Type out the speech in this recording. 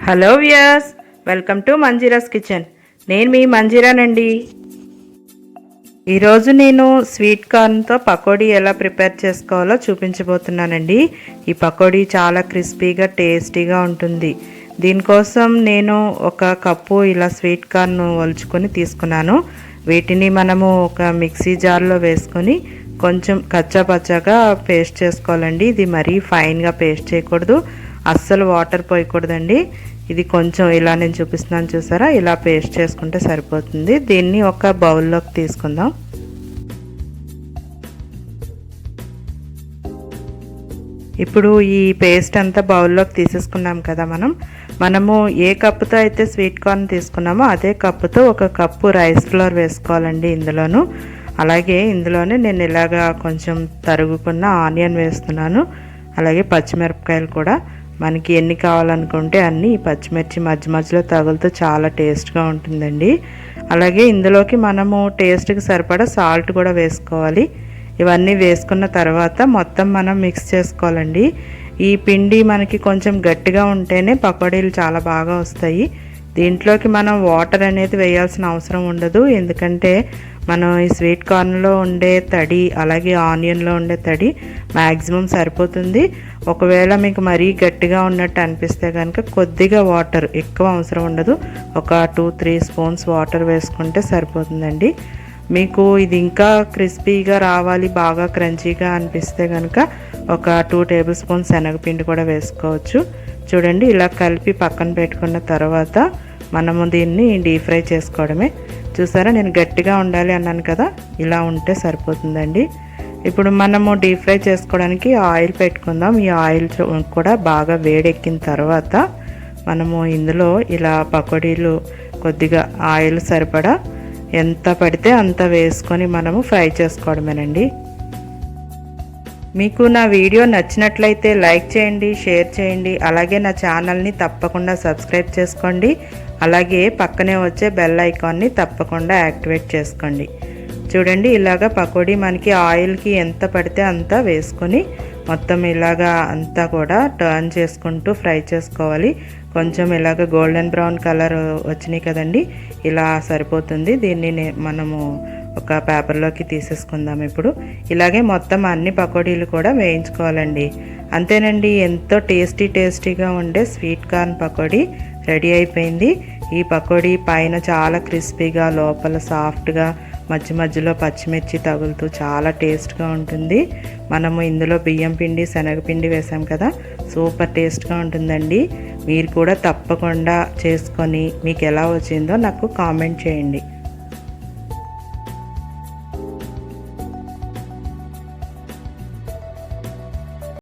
Hello viewers, welcome to Manjeera's kitchen. నేను మీ మంజీరానండి. ఈరోజు నేను స్వీట్ కార్న్తో పకోడీ ఎలా ప్రిపేర్ చేసుకోవాలో చూపించబోతున్నానండి. ఈ పకోడీ చాలా క్రిస్పీగా టేస్టీగా ఉంటుంది. దీనికోసం నేను ఒక కప్పు ఇలా స్వీట్ కార్న్ ఒలుచుకొని తీసుకున్నాను. వీటిని మనము ఒక మిక్సీ జార్లో వేసుకొని కొంచెం కచ్చాపచ్చాగా పేస్ట్ చేసుకోవాలండి. ఇది మరీ ఫైన్గా పేస్ట్ చేయకూడదు, అస్సలు వాటర్ పోయకూడదండి. ఇది కొంచెం ఇలా నేను చూపిస్తున్నాను చూసారా, ఇలా పేస్ట్ చేసుకుంటే సరిపోతుంది. దీన్ని ఒక బౌల్లోకి తీసుకుందాం. ఇప్పుడు ఈ పేస్ట్ అంతా బౌల్లోకి తీసేసుకున్నాం కదా. మనము ఏ కప్పుతో అయితే స్వీట్ కార్న్ తీసుకున్నామో అదే కప్పుతో ఒక కప్పు రైస్ ఫ్లోర్ వేసుకోవాలండి ఇందులోను. అలాగే ఇందులోనే నేను ఇలాగా కొంచెం తరుగుకున్న ఆనియన్ వేస్తున్నాను. అలాగే పచ్చిమిరపకాయలు కూడా మనకి ఎన్ని కావాలనుకుంటే అన్ని పచ్చిమిర్చి మధ్య మధ్యలో తగులుతూ చాలా టేస్ట్గా ఉంటుందండి. అలాగే ఇందులోకి మనము టేస్ట్కి సరిపడా సాల్ట్ కూడా వేసుకోవాలి. ఇవన్నీ వేసుకున్న తర్వాత మొత్తం మనం మిక్స్ చేసుకోవాలండి. ఈ పిండి మనకి కొంచెం గట్టిగా ఉంటేనే పకోడీలు చాలా బాగా వస్తాయి. దీంట్లోకి మనం వాటర్ అనేది వేయాల్సిన అవసరం ఉండదు, ఎందుకంటే మనం ఈ స్వీట్ కార్న్లో ఉండే తడి అలాగే ఆనియన్లో ఉండే తడి మ్యాక్సిమం సరిపోతుంది. ఒకవేళ మీకు మరీ గట్టిగా ఉన్నట్టు అనిపిస్తే కనుక కొద్దిగా వాటర్, ఎక్కువ అవసరం ఉండదు, ఒక 2-3 స్పూన్స్ వాటర్ వేసుకుంటే సరిపోతుందండి. మీకు ఇది ఇంకా క్రిస్పీగా రావాలి, బాగా క్రంచీగా అనిపిస్తే కనుక ఒక 2 టేబుల్ స్పూన్స్ శనగపిండి కూడా వేసుకోవచ్చు. చూడండి, ఇలా కలిపి పక్కన పెట్టుకున్న తర్వాత మనము దీన్ని డీప్ ఫ్రై చేసుకోవడమే. చూసారా, నేను గట్టిగా ఉండాలి అన్నాను కదా, ఇలా ఉంటే సరిపోతుందండి. ఇప్పుడు మనము డీప్ ఫ్రై చేసుకోవడానికి ఆయిల్ పెట్టుకుందాం. ఈ ఆయిల్ కూడా బాగా వేడెక్కిన తర్వాత మనము ఇందులో ఇలా పకోడీలు కొద్దిగా ఆయిల్ సరిపడా ఎంత పడితే అంత వేసుకొని మనము ఫ్రై చేసుకోవడమేనండి. మీకు నా వీడియో నచ్చినట్లయితే లైక్ చేయండి, షేర్ చేయండి. అలాగే నా ఛానల్ని తప్పకుండా సబ్స్క్రైబ్ చేసుకోండి. అలాగే పక్కనే వచ్చే బెల్ ఐకాన్ని తప్పకుండా యాక్టివేట్ చేసుకోండి. చూడండి, ఇలాగా పకోడీ మనకి ఆయిల్కి ఎంత పడితే అంత వేసుకొని మొత్తం ఇలాగా అంతా కూడా టర్న్ చేసుకుంటూ ఫ్రై చేసుకోవాలి. కొంచెం ఇలాగ గోల్డెన్ బ్రౌన్ కలర్ వచ్చినాయి కదండి, ఇలా సరిపోతుంది. దీన్ని మనము ఒక పేపర్లోకి తీసేసుకుందాం. ఇప్పుడు ఇలాగే మొత్తం అన్ని పకోడీలు కూడా వేయించుకోవాలండి. అంతేనండి, ఎంతో టేస్టీగా ఉండే స్వీట్ కార్న్ పకోడీ రెడీ అయిపోయింది. ఈ పకోడీ పైన చాలా క్రిస్పీగా, లోపల సాఫ్ట్గా, మధ్య మధ్యలో పచ్చిమిర్చి తగులుతూ చాలా టేస్ట్గా ఉంటుంది. మనము ఇందులో బియ్యం పిండి, శనగపిండి వేసాం కదా, సూపర్ టేస్ట్గా ఉంటుందండి. మీరు కూడా తప్పకుండా చేసుకొని మీకు ఎలా వచ్చిందో నాకు కామెంట్ చేయండి.